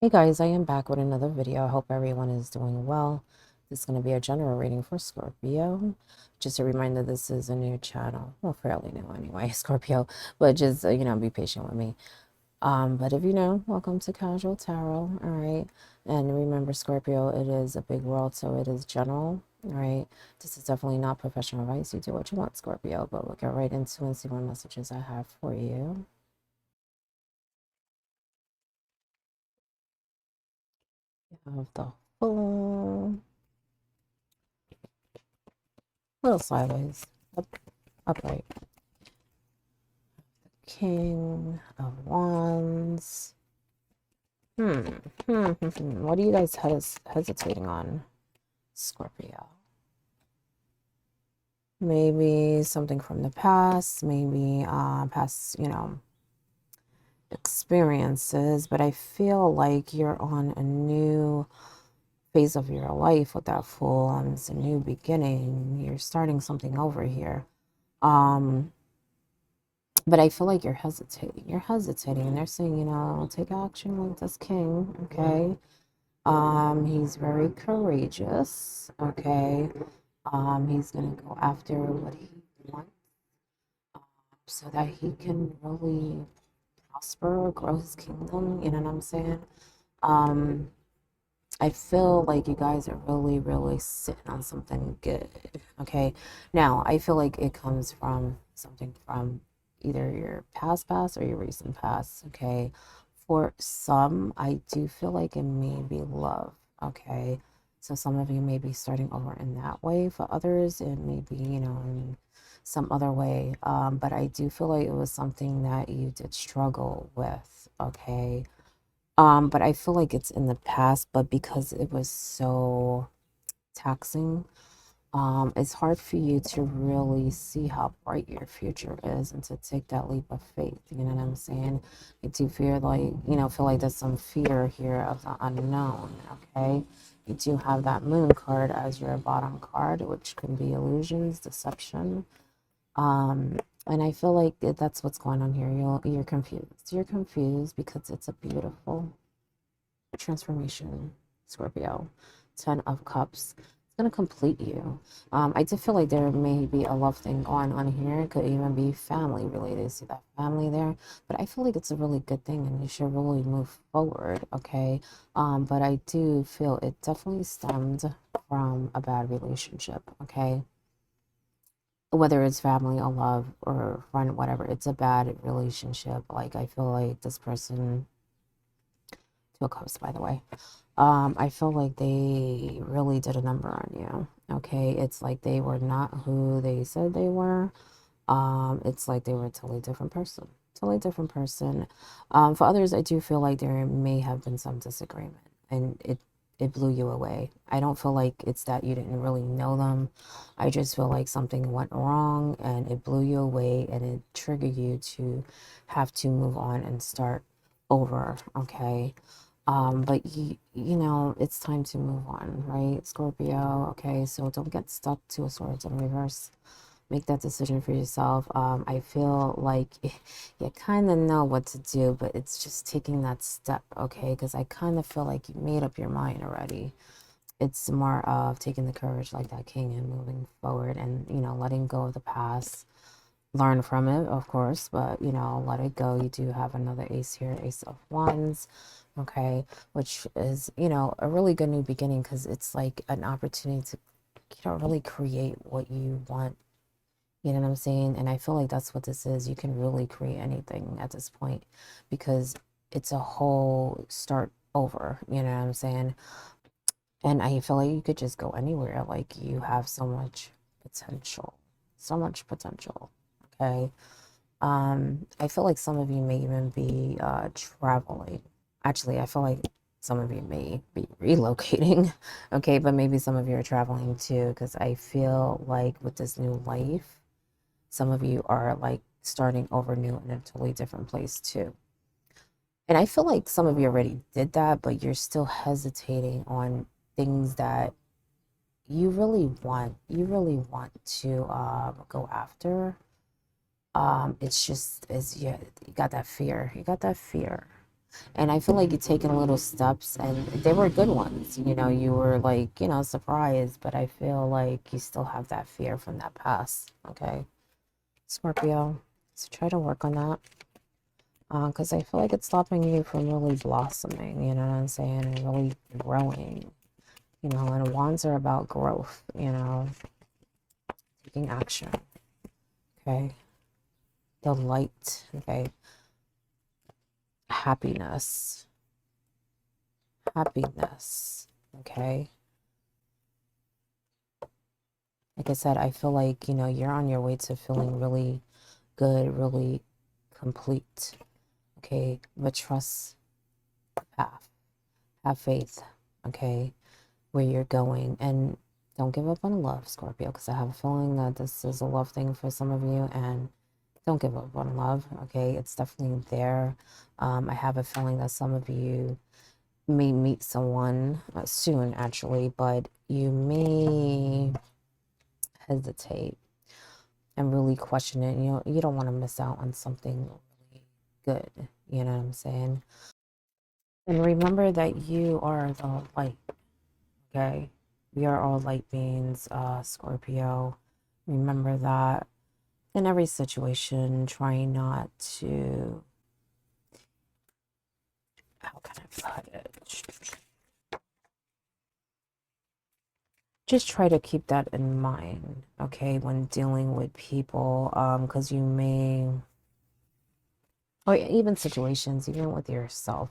Hey guys, I am back with another video. I hope everyone is doing well. This is going to be a general reading for Scorpio. Just a reminder, this is a new channel. Well, fairly new anyway, Scorpio. But just, be patient with me. But if you know, welcome to Casual Tarot, all right? And remember, Scorpio, it is a big world, so it is general, all right? This is definitely not professional advice. You do what you want, Scorpio, but we'll get right into and see what messages I have for you. You have the full little sideways, upright. King of Wands. What are you guys hesitating on, Scorpio? Maybe something from the past, maybe past, experiences, but I feel like you're on a new phase of your life with that Fool. It's a new beginning. You're starting something over here. But I feel like you're hesitating. You're hesitating, and they're saying, take action like this king, okay? He's very courageous, okay? He's gonna go after what he wants, um, so that he can really prosper, grow his kingdom, you know what I'm saying? Um, I feel like you guys are really, really sitting on something good, okay? Now, I feel like it comes from something from either your past or your recent past, okay? For some, I do feel like it may be love, okay? So some of you may be starting over in that way. For others, it may be, in some other way. But I do feel like it was something that you did struggle with, okay? But I feel like it's in the past, but because it was so taxing, it's hard for you to really see how bright your future is and to take that leap of faith. You know what I'm saying? I do feel like, feel like there's some fear here of the unknown, okay? You do have that moon card as your bottom card, which can be illusions, deception. And I feel like that's what's going on here. You're confused. You're confused because it's a beautiful transformation, Scorpio. 10 of Cups. It's going to complete you. I do feel like there may be a love thing going on here. It could even be family related. See that family there? But I feel like it's a really good thing and you should really move forward, okay? But I do feel it definitely stemmed from a bad relationship, okay? Whether it's family or love or friend, whatever, it's a bad relationship. Like, I feel like this person, 2 of Cups, by the way. I feel like they really did a number on you. Okay, it's like they were not who they said they were. It's like they were a totally different person. Totally different person. For others, I do feel like there may have been some disagreement, and it blew you away. I don't feel like it's that you didn't really know them. I just feel like something went wrong, and it blew you away, and it triggered you to have to move on and start over. Okay. But it's time to move on, right, Scorpio? Okay, so don't get stuck to a swords in reverse. Make that decision for yourself. I feel like you kind of know what to do, but it's just taking that step, okay? Because I kind of feel like you made up your mind already. It's more of taking the courage like that king and moving forward and, letting go of the past. Learn from it, of course, but let it go. You do have another ace here, Ace of Wands, okay, which is, a really good new beginning because it's like an opportunity to, really create what you want. You know what I'm saying? And I feel like that's what this is. You can really create anything at this point because it's a whole start over. You know what I'm saying? And I feel like you could just go anywhere. Like you have so much potential, so much potential. Okay. I feel like some of you may even be traveling. Actually, I feel like some of you may be relocating. Okay, but maybe some of you are traveling too, because I feel like with this new life, some of you are like starting over new in a totally different place too. And I feel like some of you already did that, but you're still hesitating on things that you really want to go after. It's just, you got that fear. You got that fear. And I feel like you're taking little steps, and they were good ones. You know, you were like, surprised, but I feel like you still have that fear from that past. Okay, Scorpio. So try to work on that. Because I feel like it's stopping you from really blossoming, you know what I'm saying, and really growing, and wands are about growth, taking action, okay? The light, okay? Happiness, happiness, okay? Like I said, I feel like, you're on your way to feeling really good, really complete, okay? But trust the path, have faith, okay? Where you're going, and don't give up on love, Scorpio, because I have a feeling that this is a love thing for some of you, and don't give up on love, okay? It's definitely there. I have a feeling that some of you may meet someone soon, actually, but you may hesitate and really question it. You don't want to miss out on something really good, you know what I'm saying? And remember that you are the light. Okay, we are all light beings, Scorpio. Remember that in every situation, try not to, how can I put it? Just try to keep that in mind, okay, when dealing with people, because you may, or even situations, even with yourself,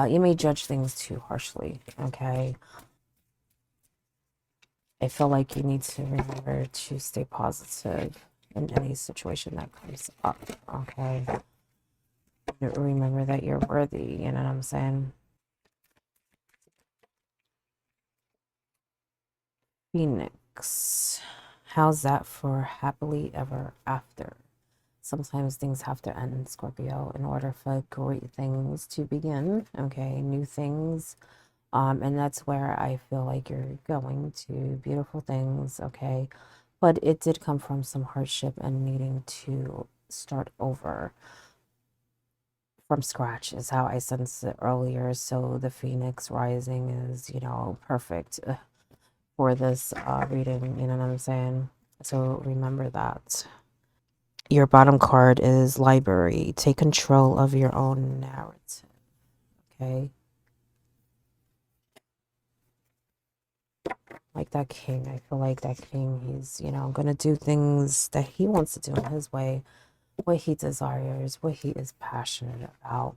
you may judge things too harshly, okay? I feel like you need to remember to stay positive in any situation that comes up, okay? Remember that you're worthy, you know what I'm saying? Phoenix. How's that for happily ever after? Sometimes things have to end, Scorpio, in order for great things to begin, okay? New things. And that's where I feel like you're going to beautiful things, okay? But it did come from some hardship and needing to start over from scratch is how I sensed it earlier. So the Phoenix rising is, perfect for this reading, you know what I'm saying? So remember that. Your bottom card is library. Take control of your own narrative, okay? Like that king, I feel like that king, he's, gonna do things that he wants to do in his way, what he desires, what he is passionate about.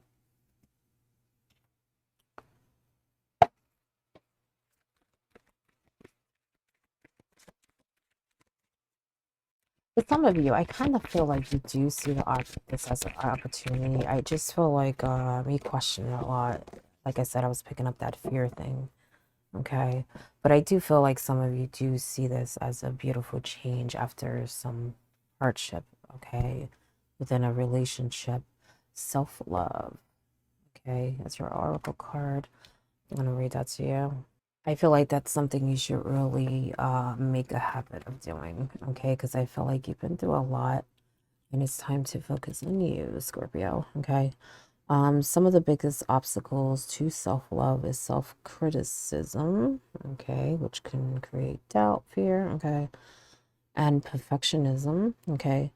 With some of you, I kind of feel like you do see this as an opportunity. I just feel like me question it a lot. Like I said, I was picking up that fear thing. Okay. But I do feel like some of you do see this as a beautiful change after some hardship. Okay. Within a relationship, self love. Okay. That's your oracle card. I'm going to read that to you. I feel like that's something you should really make a habit of doing, okay? Because I feel like you've been through a lot and it's time to focus on you, Scorpio, okay? Some of the biggest obstacles to self-love is self-criticism, okay, which can create doubt, fear, okay, and perfectionism, okay,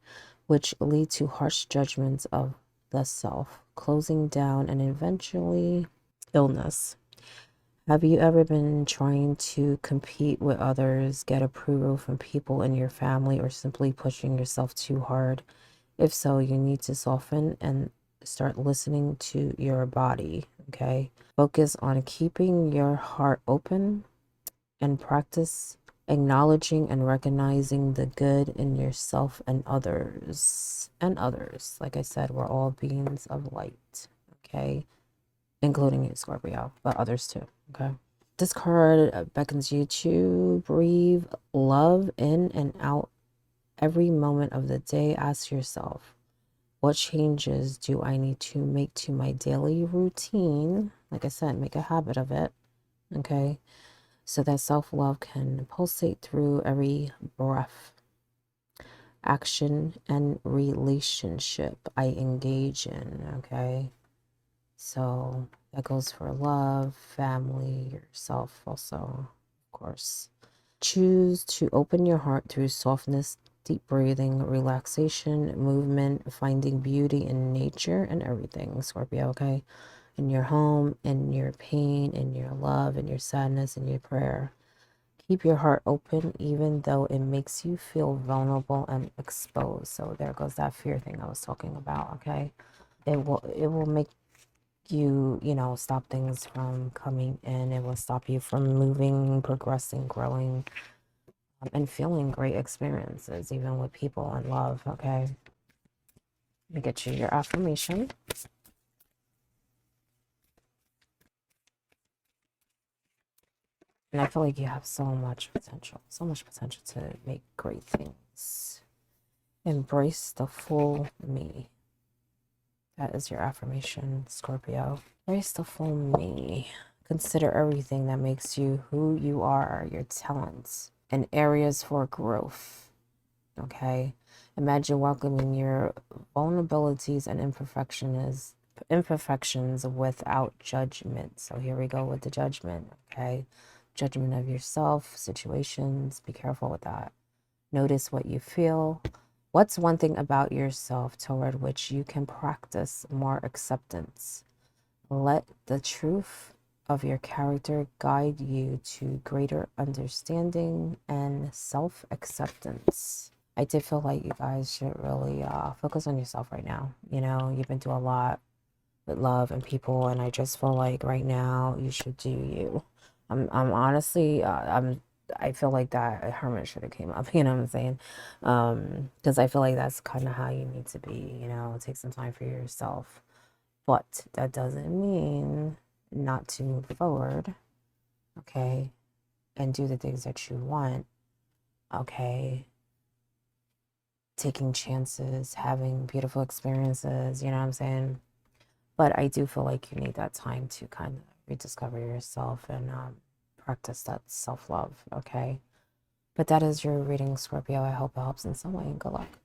which lead to harsh judgments of the self, closing down, and eventually illness. Have you ever been trying to compete with others, get approval from people in your family, or simply pushing yourself too hard? If so, you need to soften and start listening to your body, okay? Focus on keeping your heart open and practice acknowledging and recognizing the good in yourself and others. And others. Like I said, we're all beings of light, okay? Including you, Scorpio, but others too, okay? This card beckons you to breathe love in and out every moment of the day. Ask yourself, what changes do I need to make to my daily routine? Like I said, make a habit of it, okay? So that self-love can pulsate through every breath, action, and relationship I engage in, okay? So that goes for love, family, yourself also, of course. Choose to open your heart through softness, deep breathing, relaxation, movement, finding beauty in nature and everything, Scorpio, okay? In your home, in your pain, in your love, in your sadness, in your prayer. Keep your heart open even though it makes you feel vulnerable and exposed. So there goes that fear thing I was talking about, okay? It will make you, stop things from coming in. It will stop you from moving, progressing, growing, and feeling great experiences, even with people and love, okay? Let me get you your affirmation. And I feel like you have so much potential to make great things. Embrace the full me. That is your affirmation, Scorpio. Embrace the full me. Consider everything that makes you who you are, your talents, and areas for growth. Okay? Imagine welcoming your vulnerabilities and imperfections without judgment. So here we go with the judgment, okay? Judgment of yourself, situations. Be careful with that. Notice what you feel. What's one thing about yourself toward which you can practice more acceptance? Let the truth of your character guide you to greater understanding and self-acceptance. I did feel like you guys should really focus on yourself right now. You've been through a lot with love and people, and I just feel like right now you should do you. I'm honestly, I feel like that hermit should have came up. You know what I'm saying? Because I feel like that's kind of how you need to be. Take some time for yourself, but that doesn't mean not to move forward, okay, and do the things that you want, okay. Taking chances, having beautiful experiences, you know what I'm saying? But I do feel like you need that time to kind of rediscover yourself and practice that self love, okay? But that is your reading, Scorpio. I hope it helps in some way, and good luck.